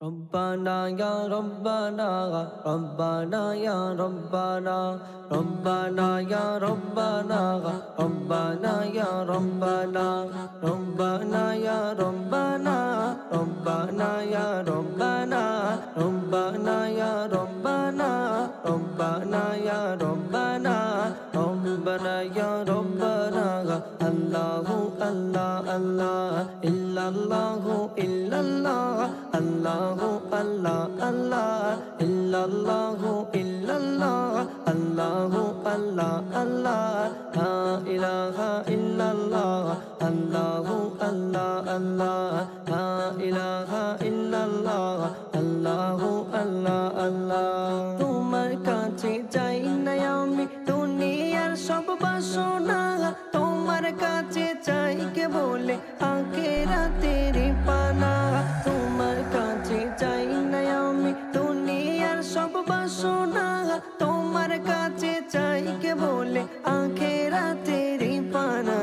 ربنا يا ربنا ربنا يا ربنا ربنا يا ربنا ربنا يا ربنا ربنا يا ربنا ربنا يا ربنا ربنا يا ربنا ربنا يا ربنا ربنا يا ربنا الله الله الله إلا الله إلا الله الله الله الله إلا الله إلا الله الله الله الله لا إله إلا الله الله الله الله لا إله إلا الله الله الله الله তোমার কাছে চাই না আমি দুনিয়ার সব বাসনা তোমার কাছে চাই কে বলে আখিরাতের পানা তোমার কাছে চাই না আমি দুনিয়ার সব বাসনা তোমার কাছে চাই কে বলে আখিরাতের পানা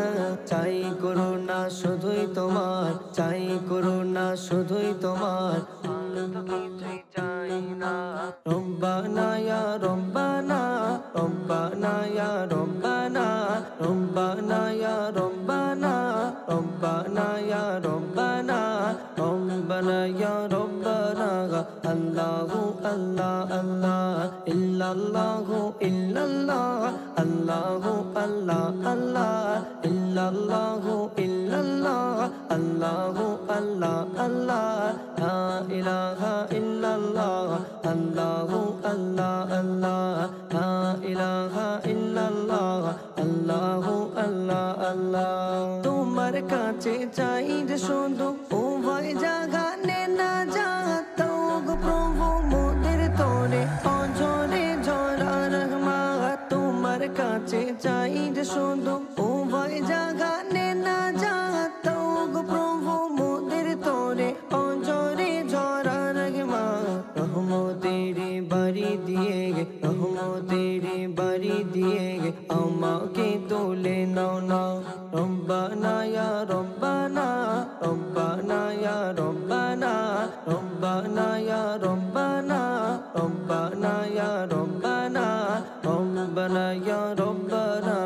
চাই করুণা শুধুই তোমার চাই করুণা শুধুই তোমার কিছুই চাই না রব্বানা ইয়া রব্বানা রব্বানা ইয়া রব্বানা রব্বানা ইয়া রব্বানা রব্বানা ইয়া রব্বানা রব্বানা ইয়া রব্বানা আল্লাহু আল্লাহ আল্লাহ ইল্লাল্লাহু ইল্লাল্লাহ আল্লাহু আল্লাহ আল্লাহ ইল্লাল্লাহু ইল্লাল্লাহ আল্লাহু আল্লাহ আল্লাহ লা ইলাহা ইল্লাল্লাহ আল্লাহু আল্লাহ আল্লাহ লা ইলাহা ইল্লাল্লাহ আল্লাহু আল্লাহ আল্লাহ তোমার কাছে চাই যে শুধু উভয় জাগানে না যাত গো প্রভু মোদের তোরে অঝরে ঝরা রহমত তোমার কাছে চাই যে শুধু উভয় জাগানে না যাত গো প্রভু মোদের তোরে অঝরে ঝরা রহমত রহমতের বাড়ি দিয়ে রহমতের বাড়ি দিয়ে আমাকে তোলে নাও না রব্বানা ইয়া রব্বানা রব্বানা ইয়া রব্বানা রব্বানা ইয়া রব্বানা রব্বানা ইয়া রব্বানা রব্বানা ইয়া রব্বানা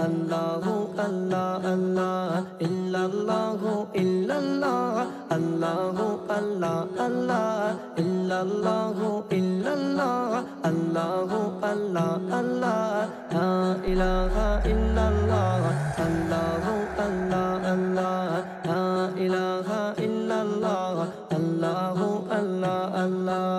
আল্লাহু আল্লাহ আল্লাহ ইল্লাল্লাহু ইল্লাল্লাহ আল্লাহু আল্লাহ আল্লাহ ইল্লাল্লাহু ইল্লাল্লাহ আল্লাহু আল্লাহ আল্লাহ লা ইলাহা ইল্লাল্লাহ আল্লাহু আল্লাহ আল্লাহ লা ইলাহা ইল্লাল্লাহ আল্লাহু আল্লাহ আল্লাহ